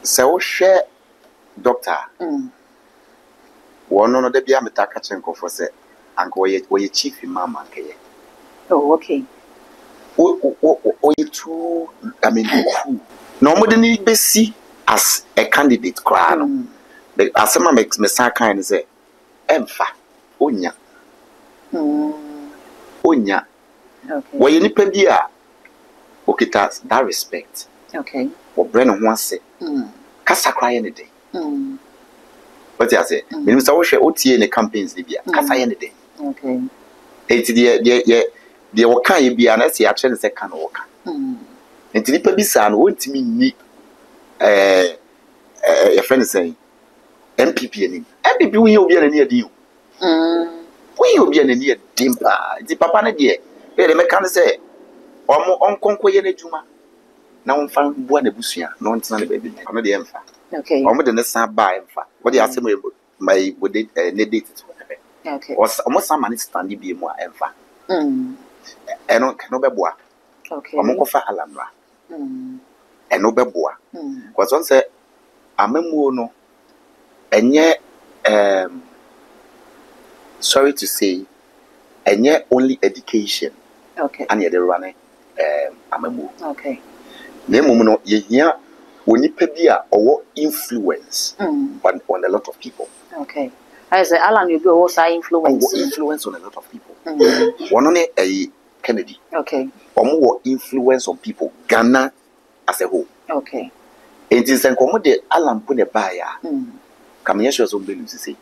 So share doctor. One no de bia metaka chenko for say anko we chief mama nke. Oh, okay. O too, I mean, no more than be see as a candidate crown. The asema makes me sa kind say, Emfa, Onya. Onya. Okay. Why any pedia? Okay, that's that respect. Okay. Or Brennan once say, Cassa cry any day. What I say, Minister Osha OTA in the campaigns, Libya, Cassa any day. Okay. It's the Okai be an essay action second worker. And to the Pabisan won't mean a friend saying, MPP, MPP will be a near deal. We will be a near dimper. The papa, dear, the mechanic say, or more unconquer any juma. Now found one a bushia, nonsense, baby, I'm not the empha. Okay. Or more than a son by empha. What do you ask me? My would it need okay. Or almost some money standing be more empha. And on Canobua. Okay. Or Mokofa Alambra. And no beboa. Was once a memono. And yet, sorry to say, and yet only education. Okay. And yet the running amemo. Okay. Nemono, ye hear when you pay or influence on a lot of people. Okay. I say, Alan, you go also influence. Influence on a lot of people. One on a Kennedy. Okay. Or more influence on people. Ghana as a whole. Okay. It is an commodity Alan put a buyer. Come here, shows on bill to say.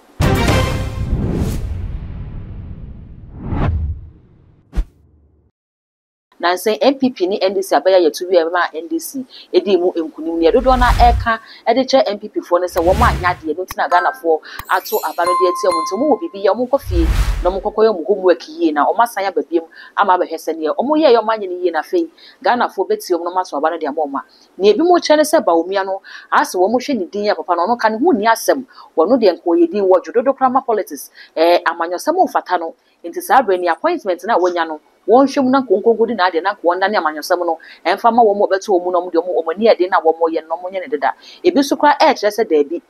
Now say MPP ni NDC abaya ye to be ma NDC edi mu enkunim ne dodo na eka ede che MPP fo ne se wo ma anya de no tina Ghana fo ato abano de eti omo mo bibi ya omo kofi na omo kokoyo mo homework yie na omo asanya babiem ama ba hwese ne omo ye yo manye ne yie na fe Ghana fo beti omo no maso abano de amoma ne ebi mo che ne se ba omia no ase wo mo hwe ni din ya papa no no ka ne hu ni asem wo no de enko ye din wo jododo krama politics amanyosem mfata no nti sa abre ni appointment na wonya no won hwem na konkongodi na ade na ko nda ne amanyosem no emfa ma wo mo beto omu no mo de omo ni ade na wo mo ye no mo nye ne deda ebi so kwa kire se da bi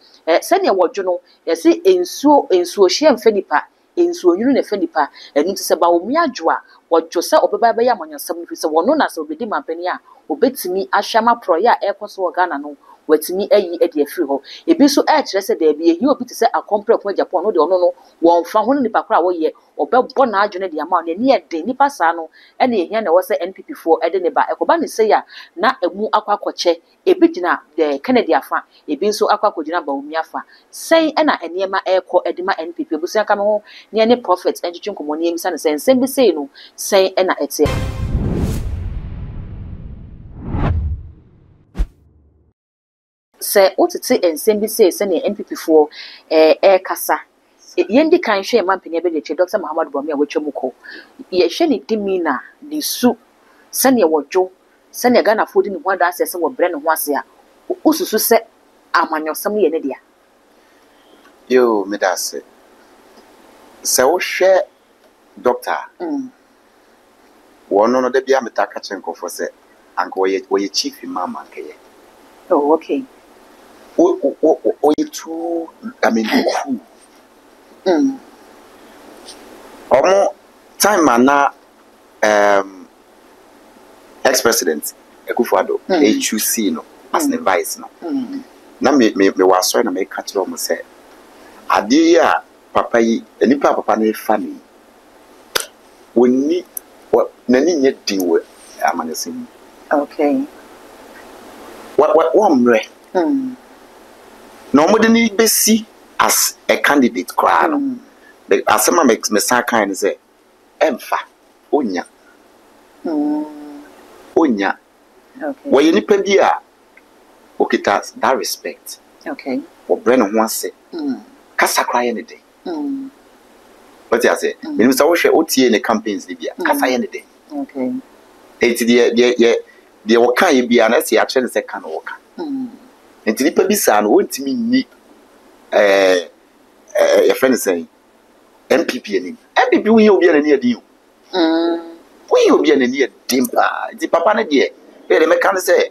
se ne wodwo no ye se ensuo hye mfanipa ensuo nyunu ne fanipa enu ti se ba omu adwoa wodwo se obeba ba ya amanyosem no fi se wono na se obedi mampani a obetimi ahwama proya ekoso wo Ghana no watimi ayi ede afiri ho ebi so kire se da bi ehi obi ti se akompre ko Japan no de ono no won fa ho nipa kra wo ye obebbo na adwene de ama ne ne ede nipa sa no ene ehia na wo se NPP fo ede ne ba ekoba ne se ya na emu akwakoche ebi gina de Kennedy afa ebi nso akwakogina ba omi afa sei ena eniema eko ede ma NPP ebusu aka me ho ne ne prophet enjitwe nkomo ne emisa ne se nsem bi sei no sei ena ete se otete ensem bi sei se ne NPP fo kasa yendi kan hwe mampanya be de Dr. Muhammad Bomi a wetwamuko ye hwe ni dimina ni su se ne wodwo se ne Ghana fo di ni ho ada ase se wo bre ne ho ase a ususu se amanyosem ye ne dia yo medase se wo hwe doctor one no de bia metaka chenko for say anko we chief mama nke. Oh, okay. O too, I mean, time na ex-president Akufo-Addo HUC no as an advice no. Na me was so na me catch them say ade ya papa yi enipa papa na family woni nani nye diwe amanyesem. Okay. What mre no more than be see as a candidate crown. The asema makes me sa kind say Emfa Onya. Onya. Okay. Why any pedia? Okay, that's that respect. Okay. Or Brennan once say Cassa cry any day. What I say? Minister Osha OTA in the campaigns Libya. Cassa any day. Okay. It's the Okai be an essay action second worker. And to the Pabisan won't mean me a friend saying MPP MPP will be near deal. We will be near dimper. The papa dear. The mechanic say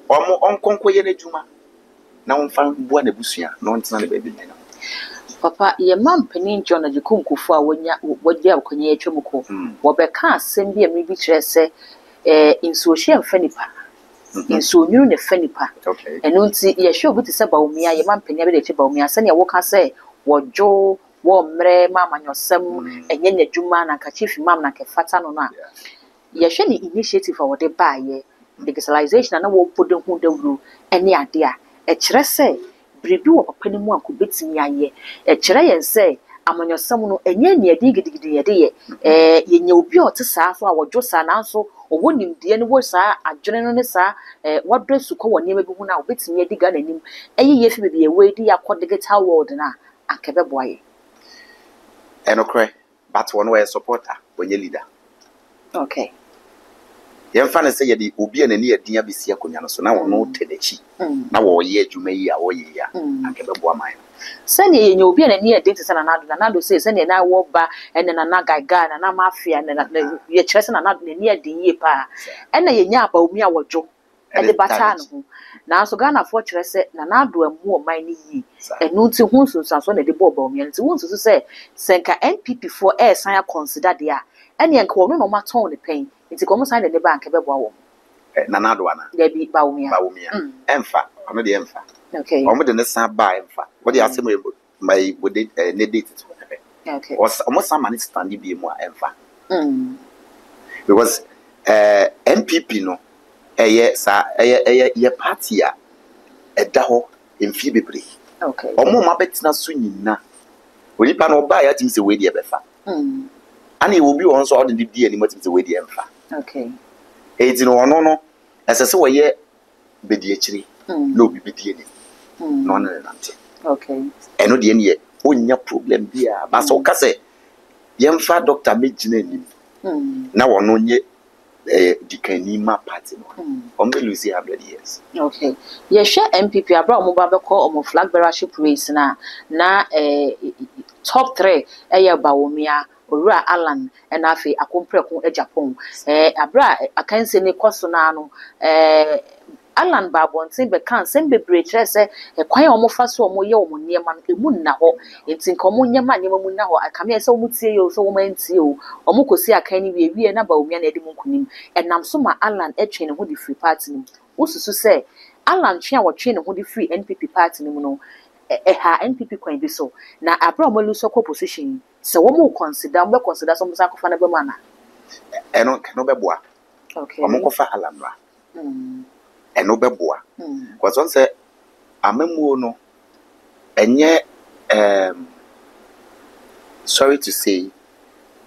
or more unconquer any juma. na wonfa bua na busua na wontena ne baabi nyina Papa, ye mam penin John Ajikunkufu a wonya akonya atwamuko. Wobeka asem bi a mi bi kire se insuohye mfa nipa. Insuonwuru ne fa nipa. Eno nti ye hwe obi te se baomia ye mam penya bi de che baomia se ne wo ka se wojo wo mre mama nyosem enye nyadwuma na ka chief mam na ke fata no na. Ye hwe ni initiative a wode baaye digitalization na wo podo hu dawuru ene ade a e kire se Brebi wo papa ni mu anko betimi aye kire yen se amanyosam no enye ne ade gidigidi ye de ye yenye obi o te saa so a wojo saa na so owo nimde ne wo saa adwene no ne saa wadre su ko woni bi hu na obetimi adiga nanim ye fi bebe ye we di yakọ digital world na akebe boaye enokre but one way supporter wenye leader okay yemfa ne se ye di obi anani adin abesi akonya no so na wono tedachi na wo ye adwuma yi a wo ye ya akebe boa man sani yenye obi anani adin te sana nado se sani na wo ba ene na gaga na mafia na ye kire se na nani adin yi pa ene yenya aba omi a wojo ede bata no ho na so Ghana fo kire se na nado amu o man ni yi enu nti hu sunsanso na de bo ba omi nti hu nsusu se senka NPP for san ya consider dia ene enka wono no maton ne pen nti komo san de bank be boa wo na nado ana de bi baomia emfa ono de emfa okay omo de ne san ba emfa wo de asem my wo de ne date to okay omo san man stand bi mu a emfa because MPP no ye party a eda ho emfi bebre okay omo ma betina so nyina onipa no ba ya tim se we de befa ani obi won so odin di ani matim se we de emfa okay eti no ono no esese wo ye bedi akiri na obi bedi ani no no nante okay eno de ani onya problem bia ba so ka se yemfa doctor mejina ni na wono nye dikanima party no ombe lose 100 years okay ye hwe MPP abra omo ba beko omo flag bearership race na top 3 eye Bawumia Owura Alan na afi akompreko Japan abra akanse ne koso na no Alan Babontin be kan sembe breche se kwan omo fa so omo ye omo niema no emu nna ho enti nka omo nyema niema mu nna ho akame se omo tie yo so omo antie o omo kosi akan ni wie na Bawumia na edi mu nkunim enam so ma Alan etwe ne ho di free party nim ususu se Alan twe a wotwe ne ho di free NPP party nim no ha NPP kwan bi so na abra omo luso ko position se wo mo consider so mo sa ko fa na be mana eno no be boa okay omo ko fa Alan ra eno be boa because on say amamuo no enye sorry to say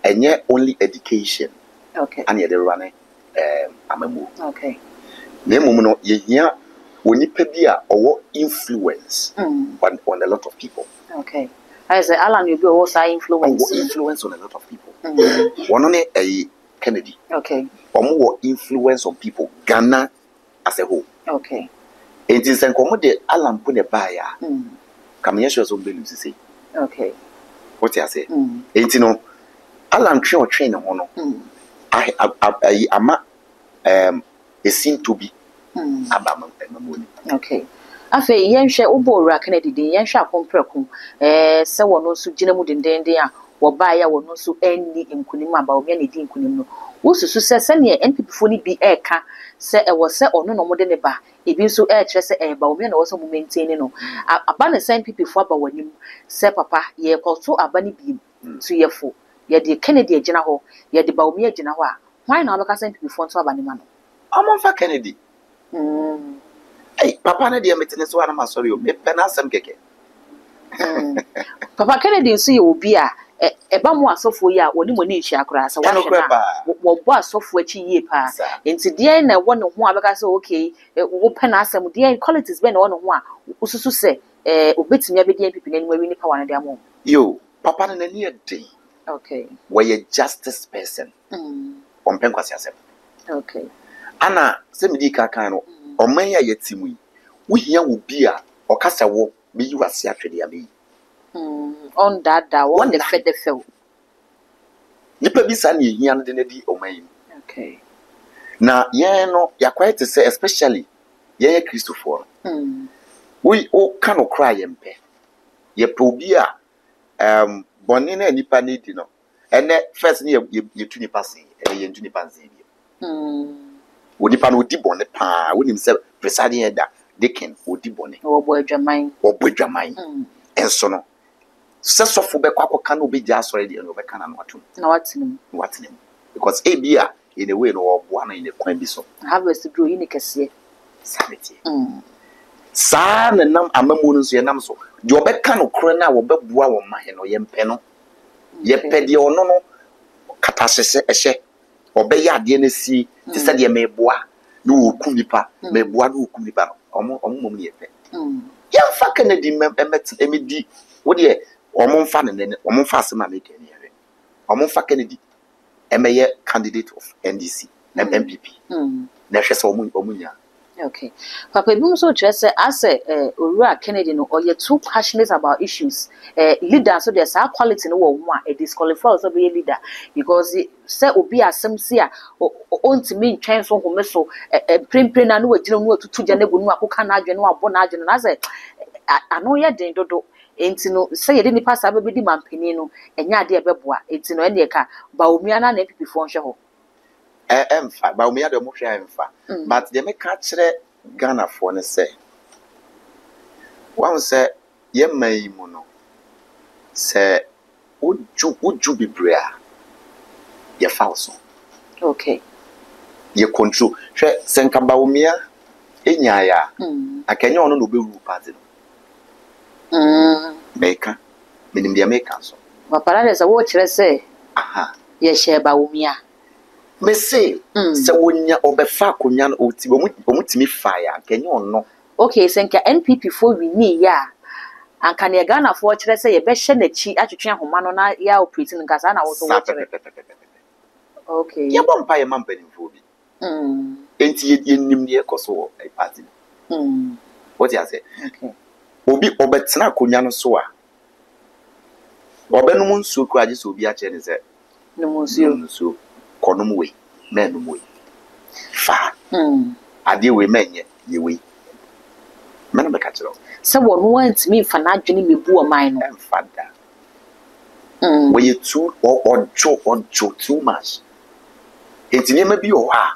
enye only education okay and ye dey run amamuo okay na mum no ye hia onipa bi a owo influence on a lot of people okay I say Alan you be also influence on a lot of people one ne Kennedy okay omo influence on people Ghana as a whole okay it is en komo de Alan pu ne ba ya kam ye sure so be lose say okay what you say enti no Alan twe ne ho no ama it seem to be abama emamoni okay afa yenhwe obo Owura Kennedy de yenhwe akompreko se wono so gina mu dendenden a wo ba ya wono so enni nkunim Bawumia ne di nkunim no wosusu se ne NPP fo ni bi eka se ewo se ono no mode ne ba ebi so kire se Bawumia na wo so mu maintain no aba ne se NPP fo aba wanim se papa ye koto aba ne bi to ye fo ye de Kennedy agina ho ye de Bawumia agina ho a why na obeka se NPP fo nso aba ne ma no amon fa Kennedy papa na de metene so ana masori o me pena asem keke papa Kennedy nso ye obi a eba mu asofo yi a woni mo ne nhia akora sa wo bo asofo achi yie pa enti de na wo ne ho abeka se okay wo pena asem de qualities be na wo ne ho a ususu se obetimi abedi NPP na nimu wi ni power na de amom yo papa na ni ede okay we justice person on penkwasi asem okay ana se medi kan no oman ya yetimu yi wo hia wo bi a okasa wo bi yi wase atwede abi on that one the fed nipa bi sa na hia no de na di oman yi okay na ye no ya quite say especially ye Christopher we o kan okra yempe ye pe obi a bonni na nipa ne di no ene first ne ye tu nipa sen ye ntu nipa sen bi wo nipa no di bonni pa wonim se presiding elder Deacon odi bonni obo adwaman enso no se sofo be kwa kan obi ja asore de no be kan na watum na watenim because ebia in a way no obo na in a kwan bi so harvest grow yin kese sanity sa na nam amamu no so ye nam so de obeka no kro na wo bebua wo mahe no yempe no yepe de ono no katasese ehye obeya ade na si ti se de meboa no okum nipa meboa no okum nipa no omo ne yepe yemfa Kennedy emedi wo de omo mfa ne omo mfa asema make ne yere omo mfa Kennedy emeye candidate of NDC MPP na hwese omo nya. Okay. Papa, you so just say as Owura Kennedy no or you too passionate about issues. Leader so there's a quality no one a disqualify also be a leader because say obi asem si a ontimi ntwen so home so prempren na no agina no atutu gya na gu no akoka na adwe no abo na adwe na say ano ye den dodo enti no say ye de nipa sa be di mampani no enya ade e beboa enti no ene ka ba omia na NPP fo nhwe ho emfa ba omia de mo hwe emfa but de me ka kire Ghana for ne say wan say ye mai mu no say uju bibrea ye falso okay ye control hwe senka ba omia enya ya akanya ono no be ru party no meka minim dia meka so papa na say wo kire say aha ye share ba omia me say se wonya obefa konya no omutimi fire akanya ono okay senka NPP for we ni ya anka ne Ghana for kire say ye be hye na chi atwetwe ahoma no na ya operate nka sa na wo so wo kire okay ye bompa ye mampani fo bi enti ye nim ne ekoso wo ai party what you say okay obi obetena konya no so a obenum nsuo kura je so obi a kire ne se no nsuo konum we menum we fa ade we menye ye we menum be ka kire se wo no antimi fa na adwene mebu o man no enfada we you too ojo too much enti ma bi o ha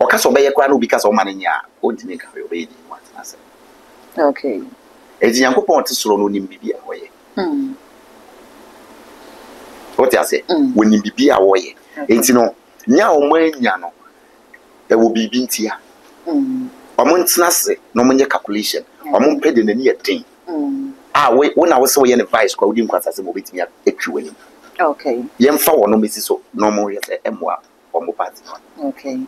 o ka so be ye kwa no bi ka so ma ne nya o ntimi ka we be di what na say okay enti yankopon te soro no nim bibia wo ye what you say when nim bibia wo ye enti no nya o ma nya no e wo bibi ntia omo ntena se no mo nye calculation omo pede na ni yedin we na wo se wo ye ne vice kwa udi nkwasa se mo betimi atwi wani okay yemfa wo no mesi so no mo ye se emwa omo party okay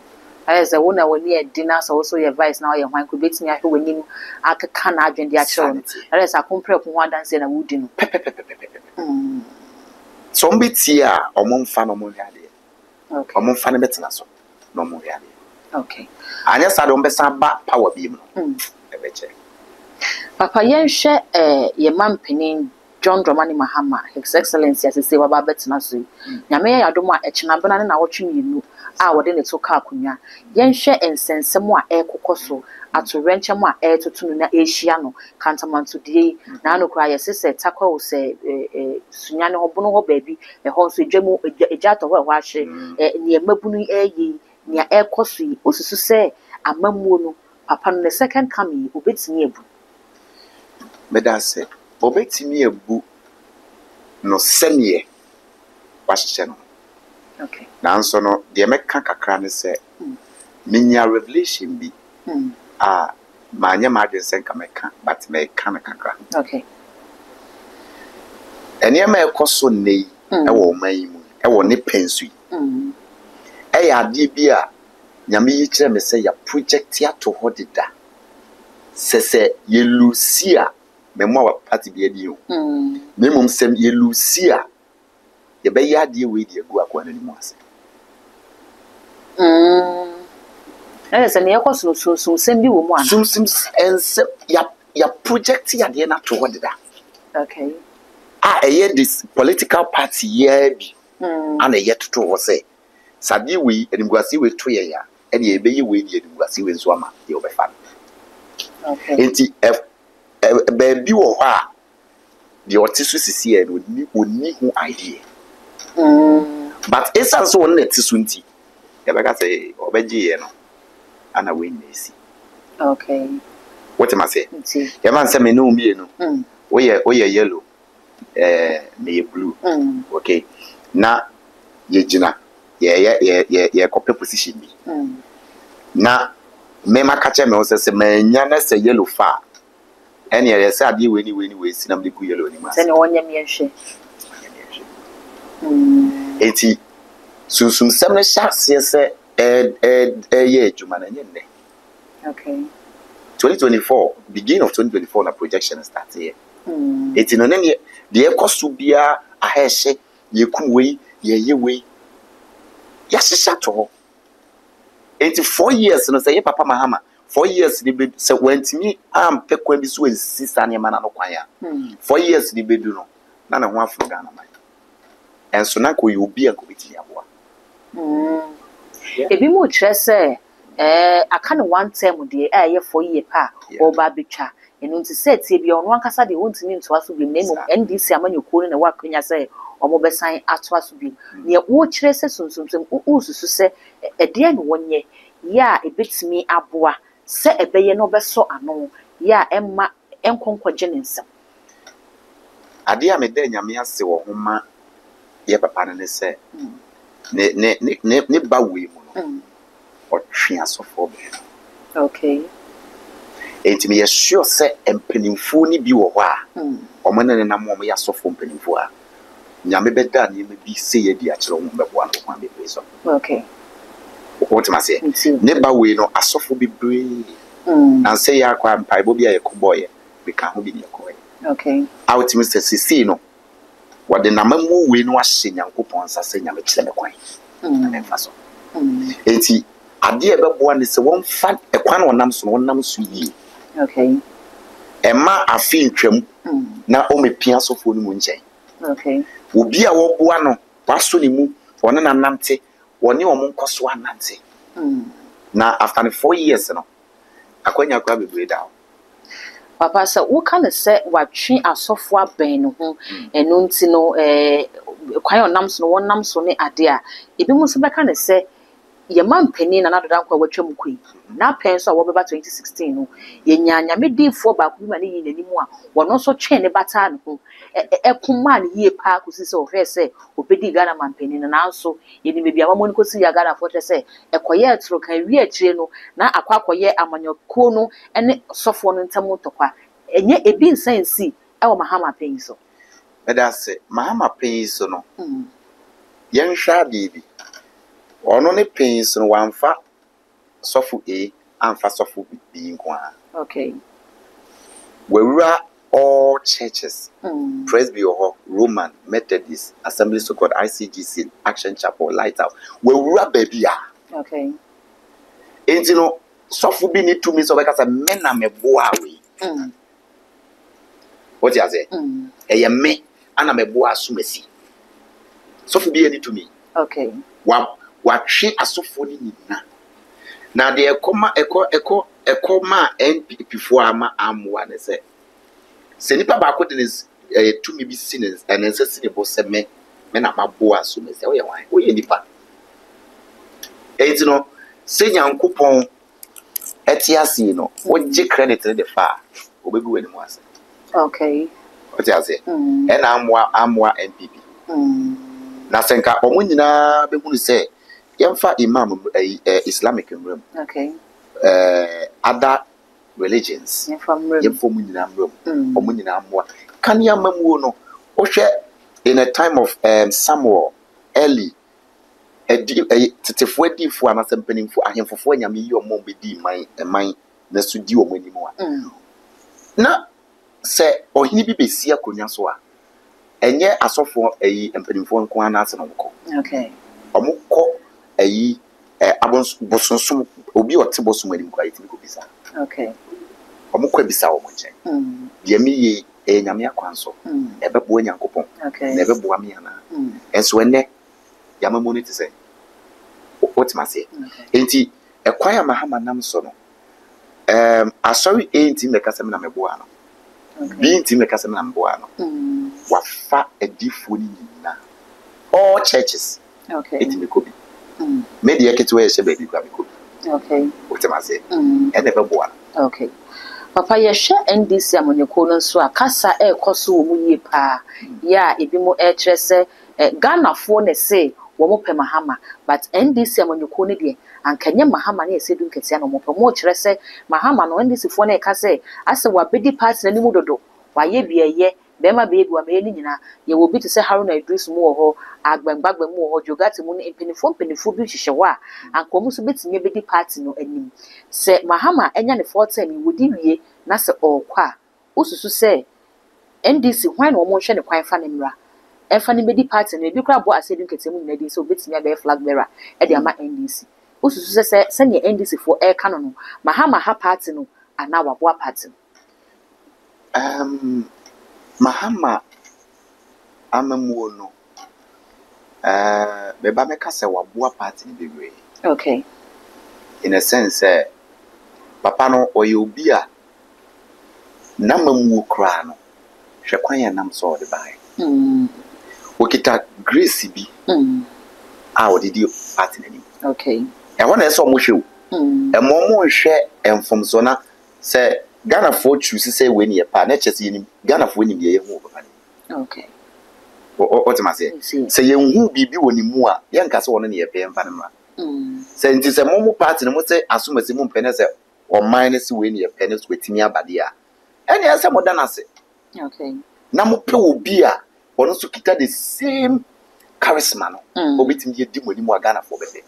ayese wo na woni edina so so ye vice na ye hwan ko betimi ahwe wani akaka na adwende a kire no ayese akompre ko ho adanse na wudi no so mbeti a omo mfa no mo yade okay omo mfa ne betena so no mo yade okay anya sa do mbesa ba power bi mu ebeche papa yenhwe ye mampeni John Dramani Mahama His Excellency as say waba betena so nyame ya yadom a echena bena na wotwe mienu a wode ne to ka akonya yenhwe ensensem a ekokoso atorenchem a etotunu na ehia no kantamanto die na anokura yesese takwa wo se sunyane hobono ho baabi ho so dwamu ejato ho ahye ne mabunu eyi ne ekoso yi osusu se amamuo no papa no the second coming obetini ebu medase obetimi ebu no semye wahye no okay nanso no de meka kakra ne se minya revelation bi manya ma de senka meka but meka na kakra okay enema ekoso nei ewo man mu ewo ne pensu ya ade bi a nyame yi kire me se ya project ya to hodida sese ye lucia memo wa party bi adi o nemum sem ye lucia ye be ya ade we di egu akwa nani mu ase se ne yakoso so sem bi wo mu ana sum ensem ya project ya de na to hodida okay this political party ye bi ana ye to ho se sabi we enimguase we to ye ya ene ebe ye we di enimguase we nso ama ye obefa Okay. Enti baby wo hɔ a the otisu sisi e no oni hu idea. But esan so won na tisu nti e be ka say obeje ye no ana we nesi. Okay. What am I say? Ye man say me no mi no. Oye yellow me blue. Okay. Na ye gina ye copy position bi. Na me makache me say manya na say yellow fa. Ene ye say ade we ni si na me ku yellow ni ma. Say ne wonya me hwe. Eti susum sem na shaxe say ye adwuma na nyenne. Okay. 2024, beginning of 2024 na projection start here. Eti no ne de ekoso bia ahehye ye kuwe ye we ya shisha to. Eti 4 years no say ye papa Mahama 4 years ni be say wantimi am pekwa bi so ensisa ne ma na no kwan ya 4 years ni bedu no na na ho afro Ghana man enso na ko yobi an ko beti aboa ebi mo kire say aka ne one term de ye 4 year pa oba betwa enu nti set e bi ono ankasa de wontimi ntoa so bi nemo NDC amanyoko ne na wakwanya say omo besan atoa so bi ne wo kire say sunsumsum ususu say ede ne wonye ya ebetimi aboa se ebeye no beso ano ya emma enkonkwaje ne nsem ade a meda nyame ase wo homa ye papa ne se ne ba we mu no otwe asofo be. Okay. Enti me sure say empanimfu ni bi wo ho a omo ne nam omo ya sofo empanimfu a nyame beda ne me bi se ye di a kire wo beboa no kwan be so. Okay. What am I saying? Never we no asofo bebre. And say ya kwa mpaibo bia ye koboye we kan ho bi ne koye. Okay. Out Mr. CC no. What the namamu we no ahye Nyankopon sase nyame kire me kwan. Na fa so. Enti ade e beboa ne se won fa e kwan wonam so yi. Okay. Emma afi ntwam na o mepia sofo no mu nchen. Okay. Obi a wo boa no waso ne mu wona nanante woni omo nkoso anante. Na after 4 years no akwanya kwa bebre da. Papa say wo kan say watwe asofo aban no ho eno nti no kwan onam so no wonam so ne ade a ebi mu so beka ne say ye mampani na nadoda nkwa watwam koi na pen so a wo beba 2016 no ye nyanya medifo ba ku ma ne yi nanimu a wono so twen ne bata no ho ekuma ne yie pa ku si se o hwe se obedi Ghana mampani na nso ye ni bebia mamoni ko si ya Ghana fo se ekoye atro kan wi akire no na akwakoye amanyoko no ene sofo no ntam tokwa enye ebi nsansi e wo Mahama pen so Eda se Mahama pen so no yen hwa bibi ono ne pen so no wanfa sofo anfa sofo bi nkwa. Okay. Wewura all churches, Presbyterian, Roman, Methodist, Assemblies of God, ICGC, Action Chapel, Lighthouse. Wewura baby ya. Okay. Enti no sofo bi ni tumi so because men na me boa we. What you say? Eye me ana me boa asumasi. Sofo bi ni tumi. Okay. Wa twe asofo ni nyina. Na de ekoma NPP fo ama amwa ne se nipa ba ko de ne tumi bi sines and ensesi ne bo se me na maboa so me se wo ye wan wo ye nipa enti no se Nyankopon etiase no wo je credit ne de fa obegu wani mu ase. Okay. What you say? E na amwa NPP na senka omo nyina be hunu se yemfa imam Islamic room. Okay. Other religions. Yemfa mu nyina room. Omo nyina amwa. Kan ya mamuo no. Ohwe in a time of Samuel Eli tetefo adifo anasem panimfo ahemfofo anyame yi omo bedi man na so di omo animu a. Na se ohini bi besi akonya so a enye asofo empanimfo nko anase no ko. Okay. Omo ko bosonsom obi ote bosom anim kwa yitimi ko bisa. Okay. Omo kwa bisa omo nche. De mi ye nyame akwanso. Ebebo Nyankopon. Okay. Na ebebo am yana. Enso ene yama moneti say. What ma say? Enti ekwaya Mahama nam so no. Asori A team make us na meboa no. B team make us na meboa no. Wafa edifo ni nyina. All churches. Okay. It me kobi. Me de ketewa ye shebe bi kwa me kobi. Okay. What am I say? E na meboa. Okay. Papa ye hwe NDC amonyeko no so akasa ekoso wo mu yie pa. Ya ebi mo kire se Ghana fo ne se wo mo pe Mahama but NDC amonyeko ne de ankanye Mahama na esedu nketia no mo pe mo kire se Mahama no NDC fo na eka se ase wa bedi party na ni mu dodo wa ye bieye bema be ebi wa me ni nyina ye wo bi te se Haruna Idris mu wo ho agbangbagba mu wo ho jogati mu ne penifo bi hihye wa ankomu so betinye bedi party no anim se Mahama enya ne 14 ni wodi wie na se okwa ususu se NDC hwan na wo mo hwe ne kwan fa ne mra efa ne bedi party no ebi kra bo asedu nketia mu nyina di so betinye be flag bearer e de ama NDC ususu se ne NDC fo e ka no Mahama ha party no ana wabo party Mahama amamuo no beba meka se waboa party ni bebre. Okay. In a sense papa no oye a na mamuo kra no hwe kwan ya nam so de bai. Okita grace bi a odidi party ni. Okay. E wona so mo hwe o mo hwe enfomso na se Ghana for choose say when ye pa na chese ni Ghana for ni ye hu papa ni. Okay. What am I saying? Say ye hu bibi woni mu a ye nka se wono ne ye pe mfa ne ma. Say nti se mo party no mo say asomase mu mpene se o minus we ni ye pe ne so wetimi abade a. Ene ya se mo dana se. Okay. Na mo pe obi a wono so kita the same charisma no. Obetimi ye di mo ni mu Ghana for bebe.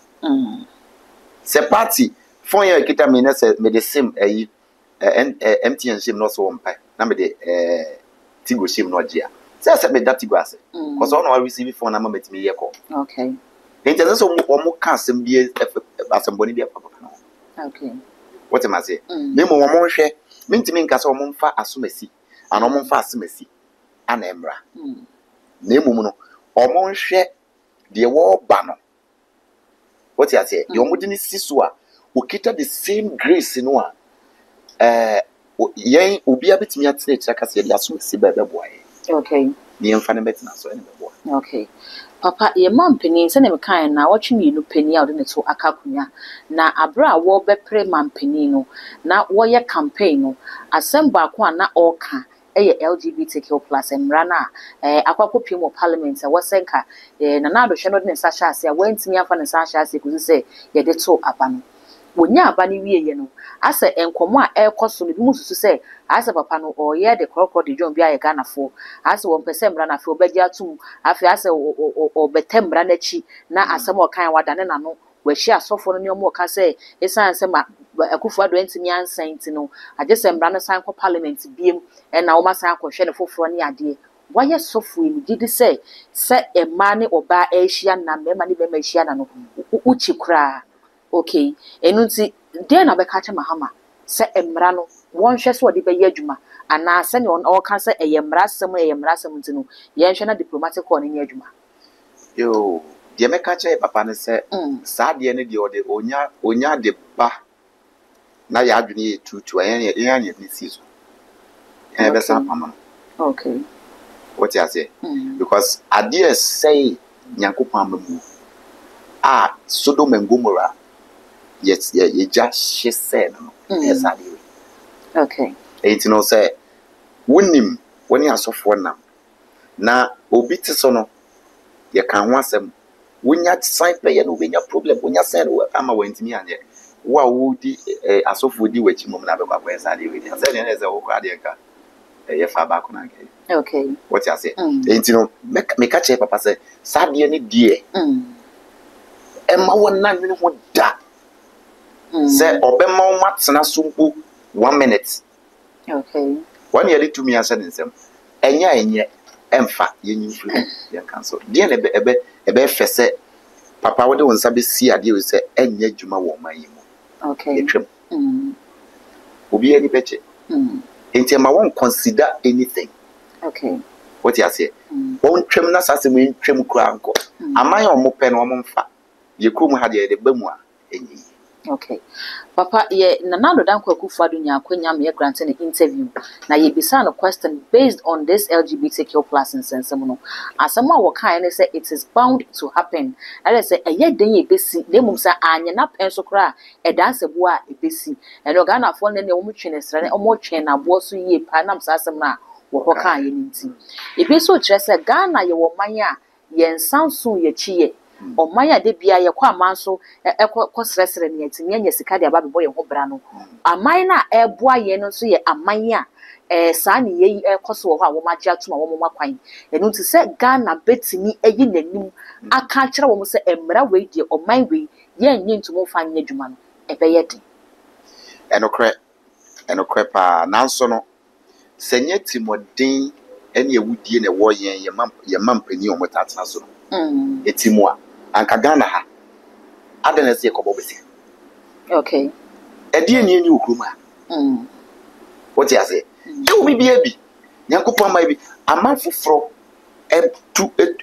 Se party fon ye kita me na se me the same MTN shim no so wompa na me de Tigo shim no gia say me that Tigo ase cause one will receive phone na ma metimi ye call. Okay. Enti so mo ka asem bi asemboni bi papa no. Okay. What am I say? Me mo hwe me ntimi nka so mo mfa asomasi ana mo mfa asemasi ana emra na emum no o mo hwe de wo ba no. What you say? You mo di ni siso a okita the same grace no a yen obi abetimi atene kira kase ya so si bebe boy. Okay. Ni emfa ne betina so ene boy. Okay. Papa ye mampeni se ne mekan na wotwe mienu peni a odene to akakunya na abra wo bepre mampeni no na wo ye campaign no asem ba ko na oka LGBTQ+ emra na akwakopiem o parliament a wosenka na na adohwe no de nsa hye ase a wantimi afa ne nsa hye ase kuzi se ye de to aba no wonya aba ne wieye no asa enkomo a ekoso no bi mususu se asa papa no oye de korokoro de dwon bia ye Ghana fo asa won pese mra na fe obagi atum afi asa obetemra na chi na asem o kan wada ne na no wachi asofo no ne omo ka se esan se ma akufu ado ntimi ansan ti no agese mra no san ko parliament biem na wo masan akɔhwe ne foforo ne ade wayɛ sofo ni gidi se ema ne oba ehia na mema ne bema ehia na no uchi kra. Okay, enunti de na beka che Mahama se emra no wonhwe se odi beye adwuma ana se ne o ka se eyemra asem nti no ye nhwe na diplomatic call ne adwuma. Yo, de meka che papa ne se sa de ne de ode onya de ba na ya adwene ye tutu ayen ye ni sizo. E be sa pama. Okay. What you say? Because idea say Nyankopon mamu Sodom and Gomorrah. Yes, you just she said no. Yes, I do. Okay. It no say wunim when you aso for nam. Na obi te so no ye kan ho asem. Wunya sign play no we problem. Wunya send ama wantimi anye. Wa wodi asofo di wachi mom na be kwa yes, I do. I said na say wo kwa de ka. Ye fa ba ko na ge. Okay. What you say? It no make catch papa say sadie ne die. Emma wona nwene ho da. Say obema wo matena sumpo 1 minute. Okay. One year to me answer nsem. Enye emfa yenyi firi ye cancel. Die ne ebe fese papa wo de wonsa be si ade wo say enye adwuma wo man yi mu. Okay. Etwem. Obi ani beche. Enti ma won consider anything. Okay. What you say? Won twem na sase mu twem kura anko. Aman o mo pe no mo mfa. Ye krom ha de ba mu a enyi. Okay. Papa, ye Nana Danko Kufadu Nyakwenya me granted an interview. Now ye beside a question based on this LGBTQ plus in Sensamono. As someone will kind say it is bound to happen. And I say a yet day busy, they must say anya na pencil cry, a dance of war a busy. And Ogana phone any omuchiness or more chain a boss ye panam sasama or hoka yinti. If you so dress a Ghana ye were maya, yen sound soon ye chie. O maya de bia ye kwa manso ekosresre ne yetimi anya sika de ababebo ye ho bra no aman na eboa ye no so ye aman a saa ne ye ekoso ho a wo magye atuma wo makwan enu ti se Ghana betimi eyi nanim aka kire wo se emra we die o man we ye nyi ntumo fa nya dwuma no ebeye de enokre pa nanso no senye timodin ene ewudie ne wo ye mampani o motatena so no etimu a anka Ghana ha adana se ko bobesi okay edi eni eni okroma what you say you bibia bi nyankopon mai bi amanfoforo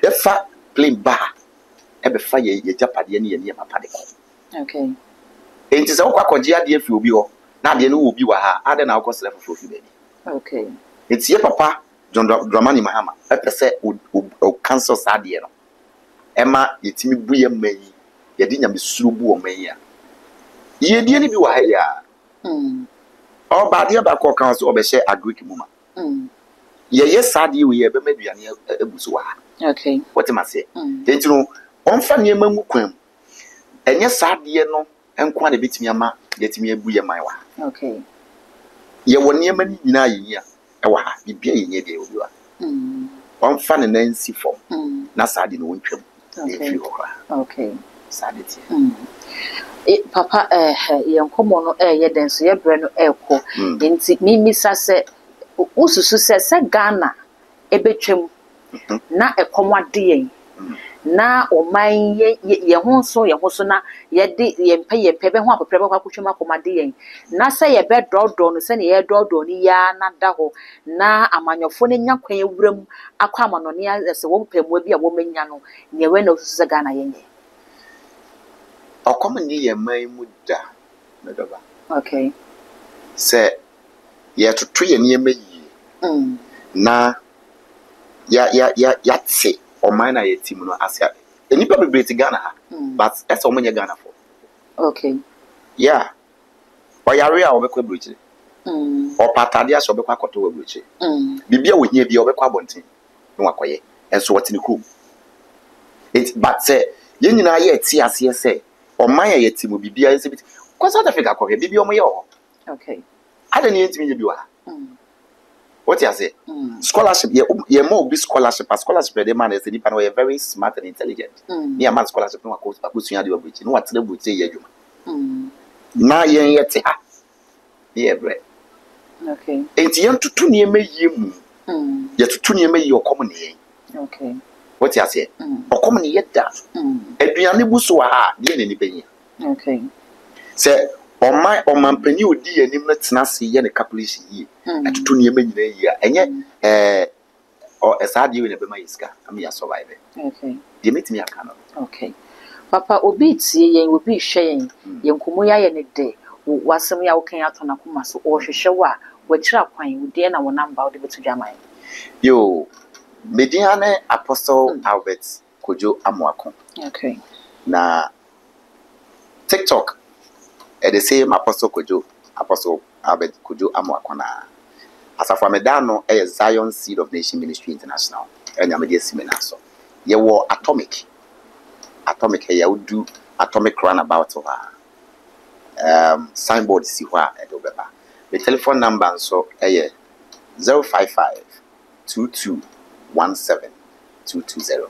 efa plain bar ebe fa ye japade ne ye mapade ko okay enti se wo kwakoje ade afi obi ho na ade no obi wa ha ade na akosere foforo fi bebi okay enti ye papa John Dramani Mahama epese o cancel ade no ema yetimi buye mayi yedi nyame surubu o mayi a yedie ni bi wa ha ya o ba de ba ko kan so obehye agric muma ye sade we ye be maduane ebuso wa okay what am I say enti no onfa ne mamu kwam enye sade no enko na betimi ama yetimi abuye man wa okay ye woni ema ni nyina yi a e wa ha bibia ye nye de obi wa onfa ne nansi fom na sade no wontwam okay okay sadity papa yenkomo no ye den so ye bre no eko enti mimisa se ususu se Ghana ebetwem na ekomade yen na oman ye ho so na ye de ye mpe be ho apopre be kwakotwem akomade yen na se ye be dodo no se ne ye dodo ni ya na da ho na amanyofo ne nya kwan ewuram akwa amanone se wo mpemu bi a wo menya no ne we na ususu se Ghana yen okom ni ye man mu da medoba okay se ye tutu ye niema yi na ya tse o man na ye timu no asia enipa bebre ti Ghana ha but ese o menye Ghana for okay yeah o yare a obekwa brochi o patade aso obekwa akoto wa brochi bibia wo hia bia obekwa abonten no akoye enso watini krom it but say ye nyina ye ti ase se o man ya timu bibia ense bit ko South Africa ko bibia o mo ye o okay ada ni ntimi ye bi wa what you say scholarship ye more be scholarship a scholarship the man is the people are very smart and intelligent me a man scholarship no akosua de obuchi no watena buchi ye adwuma na yen yete ha ye bre okay enti yen tutu ne emayi mu ye tutu ne emayi okom ne yen okay what you say okom ne ye da aduane bu so ha de ne ni benyi okay se oman pani odi anim na tena se ye ne calculation yi atutu ne emayi na yi a enye o esade we ne be ma yiska am ya survive okay de metimi aka no okay papa obi tie yen obi hwe yen yenkomo ya ye ne de wasem ya wokan atona koma so o hwehwe wa wakira kwan wode na wo number wode betu dwaman yo mediane Apostle Albert Kojo Amoako okay na TikTok the same Apostle Albert Kojo Amoako na asafo medano Zion Seed of Nation Ministry International enya media seminar so ye wo atomic ya wodu atomic runabout of signboard si hwa edobeba the telephone number so 055 2217 220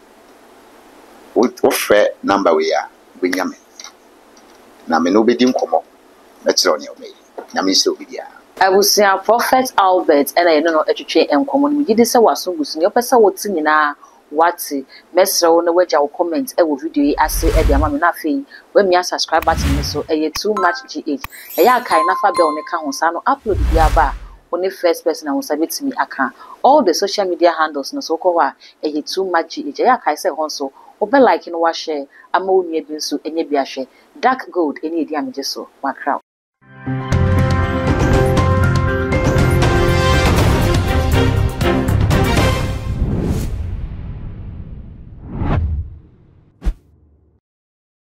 what number we are benyame na me no bedi nkomo na kire oni omeyi na me nse obidia Abusia Prophet Albert and I know etwetwe enkomo no gidi se wasongusu ne opesa woti nyina wati mesra wo na waja wo comment e wo video yi ase e de ama me na afei we mi subscribe button so too much gh ya kai na fa bell ne ka ho sa no upload bia ba only first person na wo sabetimi aka all the social media handles no so ko wa too much gh ya kai se ho so obe like no wa share ama onua bi nso enye bi ahwe dark gold ɛne edi amegye so makra